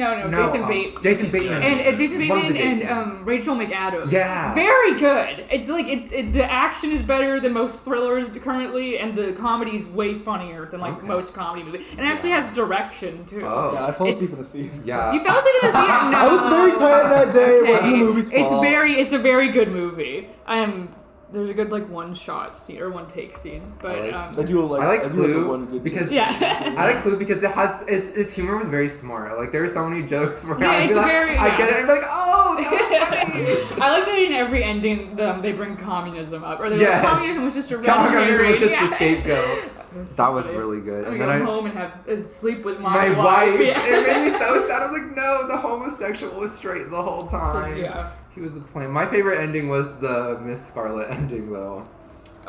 Jason Bateman. And Jason One of Bateman the and Jasons. Rachel McAdams. Yeah. Very good. It's like the action is better than most thrillers currently, and the comedy is way funnier than like Okay. most comedy movies. And it actually has direction too. Oh. Yeah, I fell It's- asleep in the theater. Yeah. You fell asleep in the theater? No. I was very tired that day. It wasn't the movie's It's fault. it's a very good movie. There's a good like one shot scene or one take scene, but I do like. I like do Clue the one good because Yeah. I like Clue because it has its humor was very smart. Like there are so many jokes where Yeah, I'd be it's like, very- I get yeah. it, and be like, oh, that was funny. I like that in every ending they bring communism up, or they're Yes. like communism was just a red Communism was just herring. the scapegoat. That was funny. really good. I'm And gonna then go I, home and have sleep with my my wife, Yeah. it made me so sad. I was like, no, the homosexual was straight the whole time. Yeah. He was the plan. My favorite ending was the Miss Scarlet ending, though.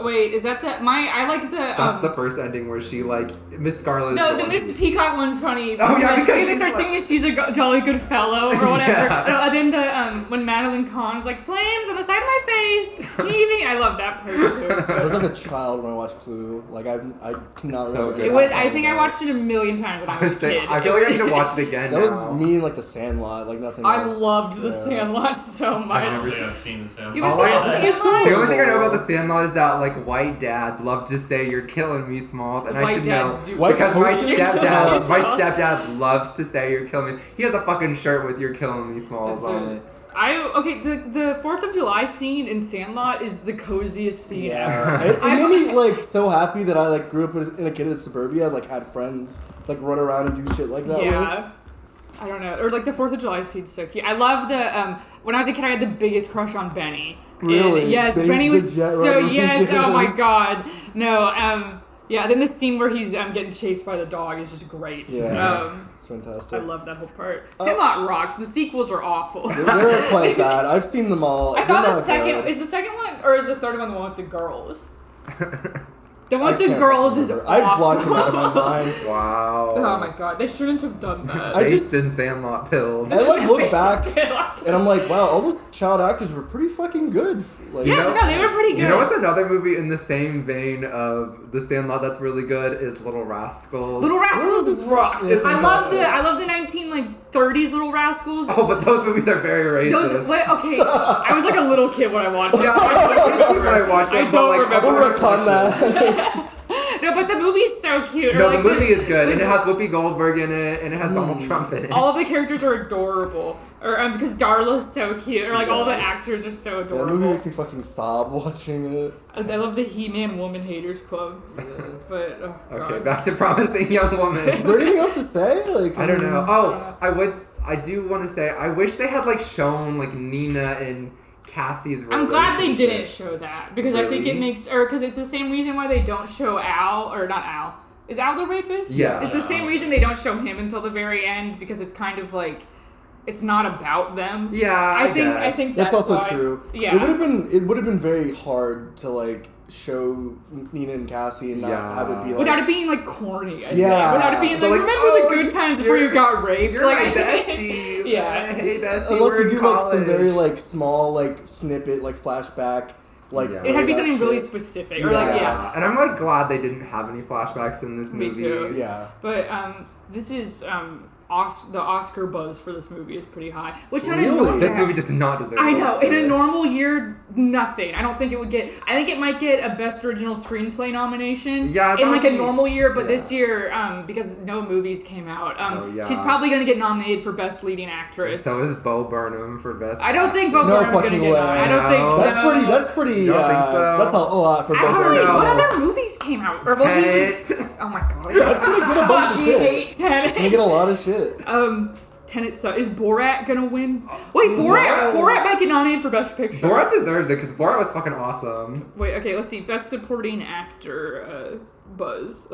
Wait, is that I liked the. That's the first ending where she like Miss Scarlet. No, is the one Miss who- Peacock one's funny. Oh, yeah, because they she's start like- singing she's a jolly good fellow or whatever. Yeah. And then the when Madeline Kahn's like flames on the side of my face, heaving. I love that part too. I was like a child when I watched Clue. Like I cannot remember. good. It any was, of I that think I about it. watched it a million times when I was a saying, kid. I feel like I need to watch it again That now. was me and like The Sandlot, like nothing I else. loved The Yeah. Sandlot so I much. don't think I've seen the Sandlot. You haven't All seen I- The Sandlot? The only thing I know about the Sandlot is that like white dads love to say you're killing me, Smalls, and I White should dads know do. White because my coaches? stepdad loves to say you're killing me. He has a fucking shirt with "You're killing me, Smalls" It's on a- it. The 4th of July scene in Sandlot is the coziest scene Yeah, ever. it made me like so happy that I like grew up in a kid in suburbia, like had friends like run around and do shit like that. Yeah. I don't know. Or like the 4th of July scene's so cute. I love the when I was a kid I had the biggest crush on Benny. Really? And, yes, Benny Benny the was Jet so Rider? yes, oh my Yes. god. No, yeah, then the scene where he's getting chased by the dog is just great. Yeah. It's fantastic. I love that whole part. Sandlot rocks. The sequels are awful. They're quite bad. I've seen them all. I saw They're the not second. good. Is the second one or is the third one the one with the girls? The I one with the can't girls is remember. awful. I blocked them out of my mind. Wow. Oh my god, they shouldn't have done that. I Based just- in Sandlot pills. I like look back Sandlot. and I'm like, wow, all those child actors were pretty fucking good. Like, Yes, know- no, they were pretty good. You know what's another movie in the same vein of the Sandlot that's really good is Little Rascals. Little Rascals rock. It's I love fantastic. the 1930s Little Rascals. Oh, but those movies are very racist. Those okay. I was like a little kid when I watched Yeah, them. I when I watched I them, don't but like, remember. I'm I gonna recon that. No, but the movie's so cute. Or No, like the movie is good, and it has Whoopi Goldberg in it, and it has Donald Trump in it. all of the characters are adorable. Or because Darla's so cute. Or like all the Yes. actors are so Yeah, that movie adorable. makes me fucking sob watching it. I love the He-Man Woman Haters Club. But oh Okay, god. back to Promising Young Woman. Is there anything else to say? Like, I don't know. mean, Oh, I do want to say, I wish they had like shown like Nina and Cassie's relationship. I'm glad they didn't show that because I think it Really? makes, or because it's the same reason why they don't show Al, or not Al. Is Al the rapist? Yeah. It's the same reason they don't show him until the very end because it's kind of like, it's not about them. Yeah, I guess. think That's also why- true. Yeah. It would have been very hard to like show Nina and Cassie and not Yeah. have it be like Without it being like corny, I think. Yeah. Without it being like, But, like, remember oh, the good times before you you're- got raped? You're like, my bestie. Yeah. Hey, bestie, unless we're you in do like some college. very like small like snippet like flashback like Yeah. It had to be that something really shit. specific. Or like, yeah. And I'm like glad they didn't have any flashbacks in this Me movie. too. Yeah. But this is the Oscar buzz for this movie is pretty high. Which Really? This movie does not deserve. I an know. Oscar. In a normal year, nothing. I don't think it would get. I think it might get a Best Original Screenplay nomination. Yeah, in like a that'd be- normal year, but yeah. this year, because no movies came out, yeah. she's probably gonna get nominated for Best Leading Actress. So is Bo Burnham for best. I don't think Bo No Burnham's gonna fucking get way. nominated. I don't think. No. That's pretty. You don't think so? That's a lot for best. Actually, know. what other movies came out? Or Tenet. Oh my god. That's gonna get a bunch of You shit. hate Tenet. It's gonna get a lot of shit. Tenet is Borat gonna win? Wait, Borat might get nominated for Best Picture. Borat deserves it because Borat was fucking awesome. Wait, okay, let's see. Best Supporting Actor, Buzz.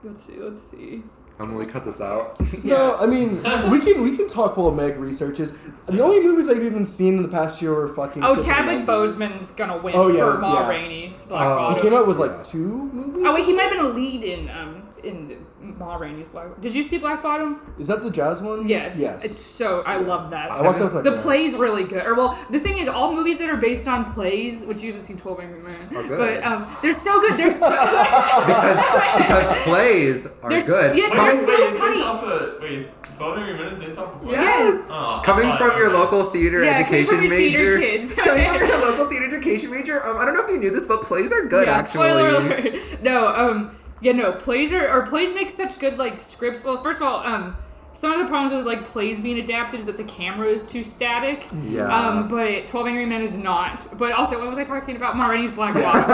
Let's see. Let's see. Emily, cut this out. No, I mean we can talk while Meg researches. The only movies I've even seen in the past year were fucking. Oh, shit Chadwick from the 90s. Boseman's gonna win Oh, yeah, for Ma yeah. Rainey's Black Oh. Bottom. He came out with like 2 movies. Oh wait, he might have been a lead in Ma Rainey's Black Bottom. Did you see Black Bottom? Is that the jazz one? Yes. Yes. It's so I love that. I watched that with my The parents. play's really good. Or well, the thing is, all movies that are based on plays, which you haven't seen 12 Angry Men, Are good. but they're so good. They're so because plays are They're- good. yes, Wait, they're wait, so is funny. this off a, wait, is 12 Angry Men based off a play? Yes. Oh, Coming I from thought- your local theater Yeah, coming education from your major. theater kids. Coming from your local theater education major. I don't know if you knew this, but plays are good Yeah, actually. spoiler alert. No, plays plays make such good like scripts. Well, first of all, some of the problems with like plays being adapted is that the camera is too static. Yeah. But 12 Angry Men is not. But also, what was I talking about? Ma Rainey's Black Bottom.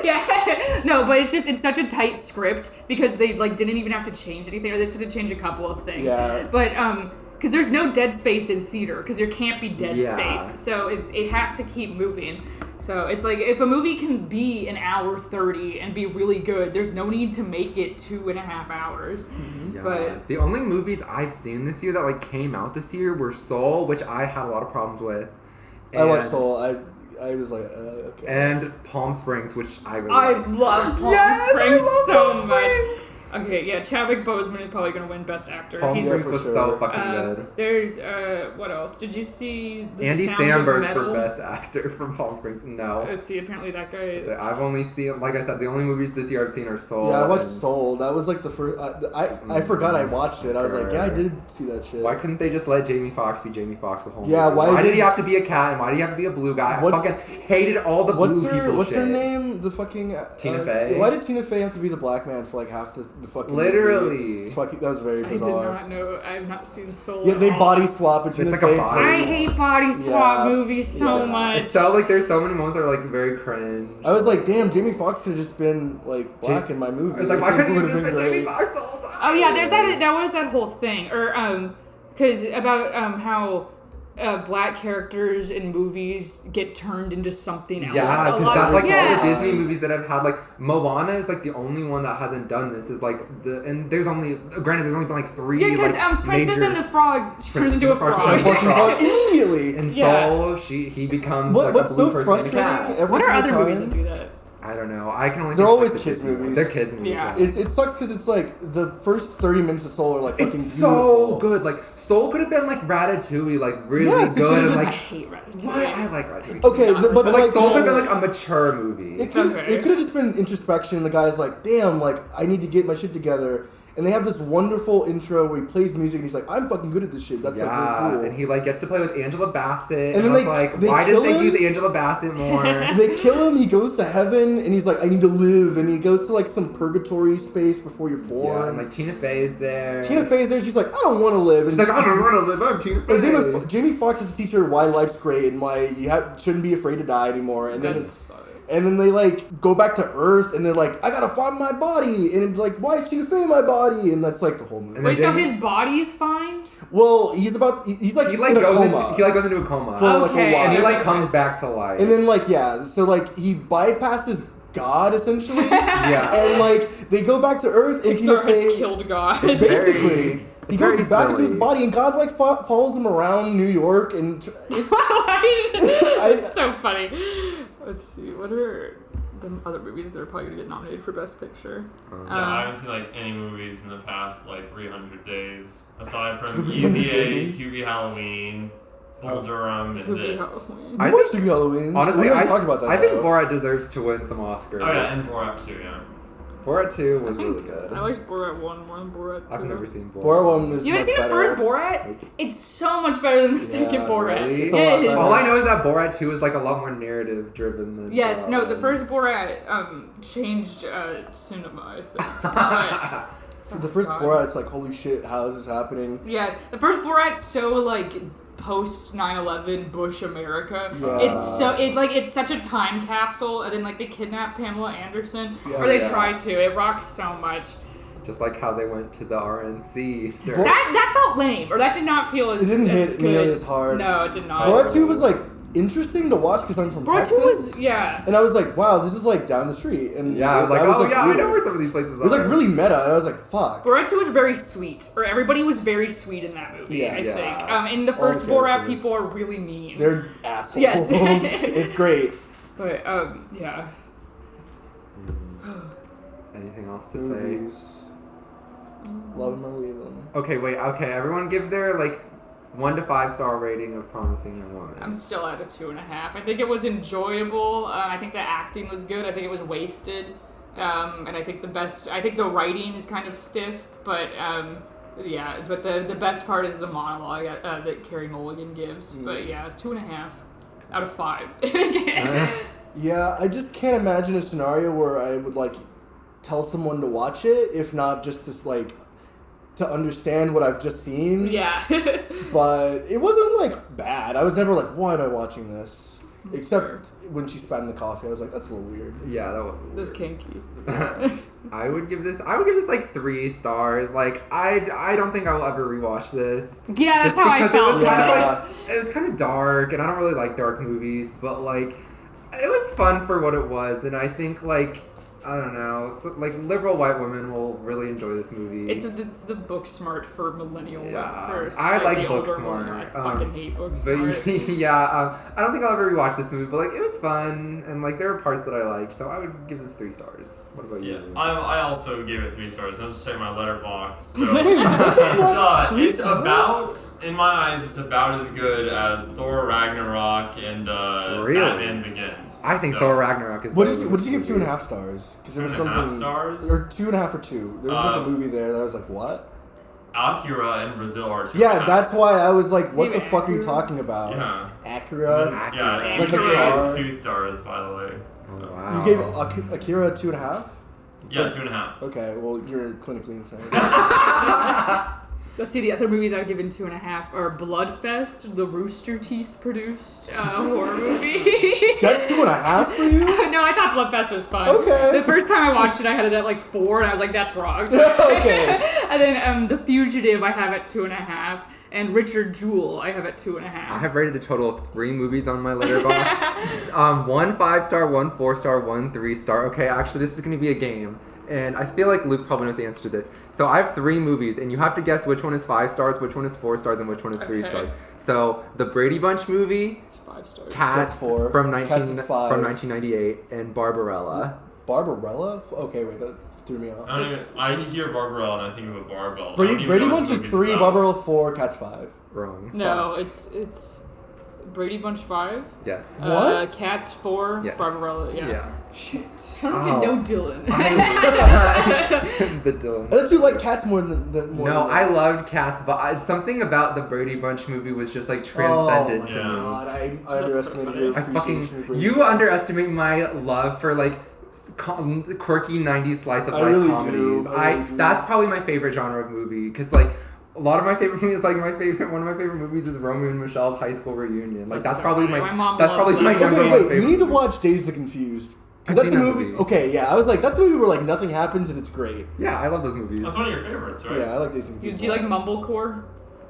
Yeah. No, but it's such a tight script because they like didn't even have to change anything, or they just had to change a couple of things. Yeah. But because there's no dead space in theater, because there can't be dead Yeah. space, so it has to keep moving. So it's like if a movie can be an hour 30 and be really good, there's no need to make it 2.5 hours. Yeah. But The only movies I've seen this year that like came out this year were Soul, which I had a lot of problems with. I watched and- Soul. I was like, okay. And Palm Springs, which I really I liked. love Palm Yes, I Springs love so Palm much. Springs. Okay, yeah, Chadwick Boseman is probably gonna win Best Actor. Palm He's- Springs for was sure. so fucking good. There's what else? Did you see the Andy Sound of Samberg Metal? for Best Actor from Palm Springs. No. Let's see. Apparently that guy. So I've only seen, like I said, the only movies this year I've seen are Soul. Yeah, I watched and- Soul. That was like the first. I forgot I watched it. I was like, yeah, I did see that shit. Why couldn't they just let Jamie Foxx be Jamie Foxx the whole Yeah, movie? why did did- he have to be a cat and why did he have to be a blue guy? I What's- fucking hated all the blue people What's shit. her name? The fucking Tina Fey? Why did Tina Fey have to be the black man for like half the fucking Literally. movie? It's fucking, that was very I did bizarre. not know. I have not seen Soul. Yeah, at they all. body swap and It's Tina like a Fey body- I plays- hate body swap Yeah. movies so Yeah. much. It felt like there's so many moments that are like very cringe. I was like, damn, Jamie Foxx could have just been like black in my movie. I was like, why couldn't it you would just have been been Jamie great. Foxx the whole time? Oh yeah, there's that was that whole thing, or because about how black characters in movies get turned into something else. Yeah, A because lot that's of- like yeah. all the Disney movies that have had like Moana is like the only one that hasn't done this. Is like and there's only there's only been like 3 Yeah, because like Princess major. and the Frog, she turns Princess into a and the Frog frog. turns into a Fucking frog. fuck immediately. In Yeah. Soul, he becomes What, like what's a blue so person frustrating? and a cat. Every What are other single movies time- that do that? I don't know. I can only. They're think always of, like, the kids' Disney movies. They're kids movies. Yeah. It sucks because it's like the first 30 minutes of Soul are like fucking It's beautiful. so good. Like Soul could have been like Ratatouille, like really Yes, it good could've and just- I like. hate Ratatouille. Why I like Ratatouille. Okay, but But like Soul could have no, been like a mature movie. It could Okay. have just been introspection. The guy's like, damn, like I need to get my shit together. And they have this wonderful intro where he plays music and he's like, I'm fucking good at this shit. That's like really cool. and he like gets to play with Angela Bassett. And And, then I was like, they why kill didn't they him? use Angela Bassett more? They kill him, he goes to heaven, and he's like, I need to live. And he goes to like some purgatory space before you're born. Yeah, and like Tina Fey is there. Tina Fey's there, she's like, I don't want to live. She's like, I don't want to live. I'm Tina Fey. And Jamie Foxx has to teach her why life's great and why you shouldn't be afraid to die anymore. And then That's and then they like go back to Earth and they're like, I gotta find my body. And it's like, why is Tina Fey in my body? And that's like the whole movie. And Wait, then so Jamie- his body is fine? Well, he's like He like in a goes coma into a coma. for like Okay. a while. and he like That comes makes back to life. And then like yeah, so like he bypasses God essentially. yeah. And like they go back to Earth and Tina Pixar has Fey killed God. basically he very goes back into his silly. body and God like follows him around New York and it's It's so funny. Let's see, what are the other movies that are probably gonna get nominated for Best Picture? Yeah, I haven't seen like any movies in the past like 300 days aside from Easy A, days. Hubie Halloween, Bull Durham, and Hubie this. Halloween. I What's think- Halloween? Honestly, we I haven't talked about that. I think though. Borat deserves to win some Oscars. Oh yeah, and Borat too, yeah. Borat 2 was I think really good. I liked Borat 1 more than Borat 2. I've never seen Borat. Borat 1 is You haven't much seen the better. first Borat? It's so much better than the second Borat. really? It's a lot It is. better. All I know is that Borat 2 is like a lot more narrative driven than Yes, Borat no, the 1. first Borat changed cinema, I think. But, The first God. Borat, it's like, holy shit, how is this happening? Yeah, the first Borat's so like post 9/11 Bush America. Yeah. It's such a time capsule, and then like they kidnap Pamela Anderson, Yeah. or they Yeah. try to. It rocks so much. Just like how they went to the RNC. Bo- That felt lame, or that did not feel as It didn't as hit good. nearly as hard. No, it did not. Borat 2 was like interesting to watch because I'm from Borat Texas. 2 was And I was like, wow, this is like down the street. And Yeah, I was like, I weird. know where some of these places It are. was like really meta, and I was like, fuck. Borat 2 was very sweet, or everybody was very sweet in that movie. Yeah. I Yeah. think. In the All first the Borat, characters. people are really mean. They're assholes. Yes. It's great. But yeah. Anything else to say? Movies. Love them or leave them. Okay, wait. Okay, everyone give their like 1 to 5 star rating of Promising Young Woman. I'm still at a 2.5. I think it was enjoyable. I think the acting was good. I think it was wasted. And I think the writing is kind of stiff, but yeah. But the best part is the monologue that Carey Mulligan gives. But yeah, 2.5 out of 5. Yeah, I just can't imagine a scenario where I would like tell someone to watch it, if not just to like to understand what I've just seen. Yeah. But it wasn't like bad. I was never like, why am I watching this? Except when she spat in the coffee, I was like, that's a little weird. Yeah, that was. That's kinky. I would give this like 3 stars. Like I don't think I will ever rewatch this. Yeah, that's Just how I because felt. it was kind of Yeah. like it was kind of dark, and I don't really like dark movies, but like it was fun for what it was, and I think like I don't know, so, like liberal white women will really enjoy this movie. It's the book smart for millennial Yeah, first. I like the older Booksmart. women. I fucking hate But Booksmart. yeah, I don't think I'll ever rewatch this movie, but like it was fun, and like there are parts that I liked, so I would give this 3 stars. What about Yeah, you? I also gave it 3 stars. I was just checking my letterbox. So Wait, what the fuck? 3 it's stars? about, in my eyes, it's about as good as Thor Ragnarok and Really? Batman Begins. I think So, Thor Ragnarok is. What better did you, than what did you this give movie. 2.5 stars? Because there was 2.5 something stars? or 2.5 or 2. There was like a movie there that I was like, what? Acura in Brazil are 2.5. Yeah, that's why I was like, what Maybe the fuck are you Acura? talking about? Yeah. Acura. Yeah, Like a Acura car. is 2 stars, by the way. Oh, So. wow. You gave Akira 2.5? Yeah, 2.5. Okay, well you're clinically insane. Let's see, the other movies I've given 2.5 are Bloodfest, the Rooster Teeth produced horror movie. That's 2.5 for you? No, I thought Bloodfest was fun. Okay. The first time I watched it, I had it at like 4, and I was like, that's wrong. Okay. And then The Fugitive I have at 2.5, and Richard Jewell I have at 2.5. I have rated a total of 3 movies on my letterbox. 1 5-star, 1 4-star, 1 3-star. Okay, actually, this is going to be a game, and I feel like Luke probably knows the answer to this. So I have 3 movies, and you have to guess which one is 5 stars, which one is 4 stars, and which one is 3 Okay. stars. So the Brady Bunch movie, It's 5 stars. Cats That's 4. from Cats is 5. 1998, and Barbarella. Barbarella? Okay, wait, that threw me off. I hear Barbarella and I think of a barbell. I don't Brady, even Brady know what Bunch the is movie's 3, about. Barbarella 4, Cats 5. Wrong. No, it's Brady Bunch 5. Yes. What? Cats 4. Yes. Barbarella. Yeah. Shit. I don't even know Dylan. The Dylan. I thought you like Cats more than more No, than I loved Cats, but something about the Brady Bunch movie was just like transcendent oh to my me. God, I so underestimated funny. your I appreciation of fucking Brady you Bunch. underestimate my love for like quirky 90s slice of I life really comedies. do. I really do. That's probably my favorite genre of movie because like a lot of my favorite movies, like one of my favorite movies is Romeo and Michelle's high school reunion. Like that's so probably funny. my My mom that's loves probably my that. number Okay, one wait, favorite. you need to watch Dazed and Confused. I've Because that's seen a that movie. movie. Okay, yeah, I was like, that's a movie where like nothing happens and it's great. Yeah, I love those movies. That's one of your favorites, right? Yeah, I like Dazed and Confused. Do you like Mumblecore?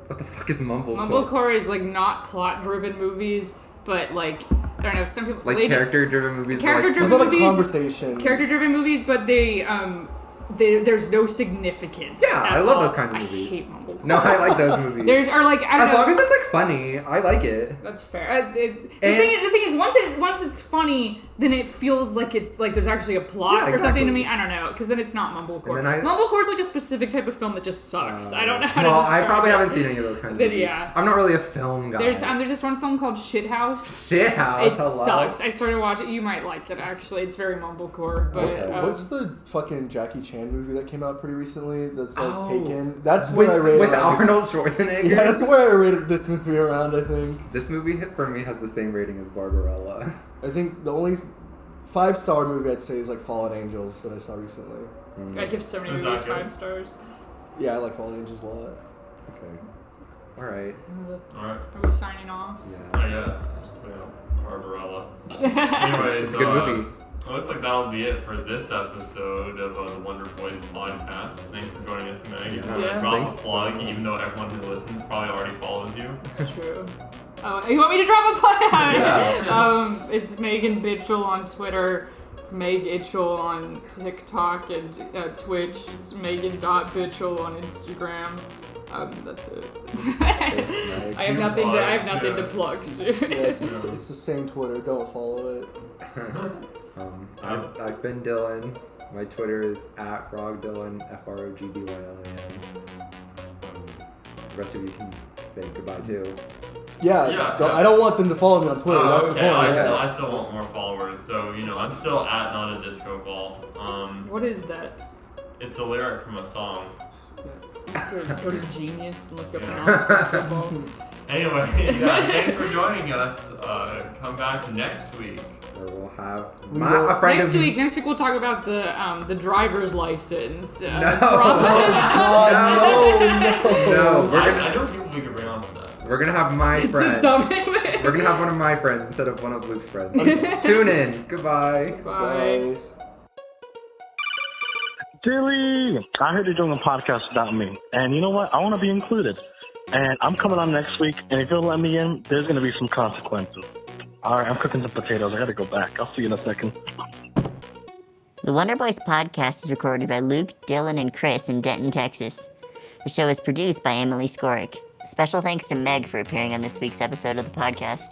What the fuck is Mumblecore? Mumblecore is like not plot-driven movies, but like I don't know. Some people Like character-driven movies. Character-driven It's not a movies. conversation. Character-driven movies, but there's no significance. Yeah, at I love all. those kinds of movies. I hate Mumblecore. No, I like those movies. There's or like I don't As know. long as it's like funny, I like it. That's fair. The thing is, once it's funny, then it feels like it's like there's actually a plot Yeah, or something exactly. to me. I don't know, because then it's not mumblecore. And then Mumblecore is like a specific type of film that just sucks. I don't know how to Well, describe I probably it. haven't seen any of those kinds of Then, movies. yeah. I'm not really a film guy. There's this one film called Shithouse. Shithouse, It hello. sucks. I started watching. You might like it actually. It's very mumblecore, but Okay. What's the fucking Jackie Chan movie that came out pretty recently? That's like Oh. Taken. That's what I rated. With like, Arnold Schwarzenegger. Yeah, that's where I rated this movie around. I think. This movie for me has the same rating as Barbarella. I think the only 5-star movie I'd say is like Fallen Angels that I saw recently. I give so many Is movies that good? 5 stars. Yeah, I like Fallen Angels a lot. Okay. All right. Alright. Are we signing off? Yeah. I guess. Just, Barbarella. Anyways, It's a good movie. Looks like that'll be it for this episode of the Wonder Boys podcast. Thanks for joining us, Meg. Yeah, Drop thanks a so plug, much. even though everyone who listens probably already follows you. It's true. Oh, you want me to drop a plug? Yeah. It's Megan Bitchell on Twitter. It's Meg Itchell on TikTok and Twitch. It's Megan.Bitchell on Instagram. That's it. nice. I have nothing to plug. Yeah, it's the same Twitter. Don't follow it. I've been Dylan. My Twitter is @FrogDylan, FROGDYLAN. The rest of you can say goodbye too. Yeah, I don't want them to follow me on Twitter. That's the Okay, point. I still want more followers, so I'm still not a disco ball. What is that? It's a lyric from a song. Go to Genius and look up Yeah. an Anyway, thanks for joining us. Come back next week. Where we'll have will- a friend Next of week we'll talk about the driver's license. No. No, we're I gonna know people we could bring on for that. we're gonna have my friend. We're gonna have one of my friends instead of one of Luke's friends. Tune in. Goodbye. Bye. Dilly, I heard you're doing a podcast without me, and you know what? I want to be included. And I'm coming on next week, and if you'll let me in, there's going to be some consequences. All right, I'm cooking some potatoes. I got to go back. I'll see you in a second. The Wonder Boys podcast is recorded by Luke, Dylan, and Chris in Denton, Texas. The show is produced by Emily Skorick. Special thanks to Meg for appearing on this week's episode of the podcast.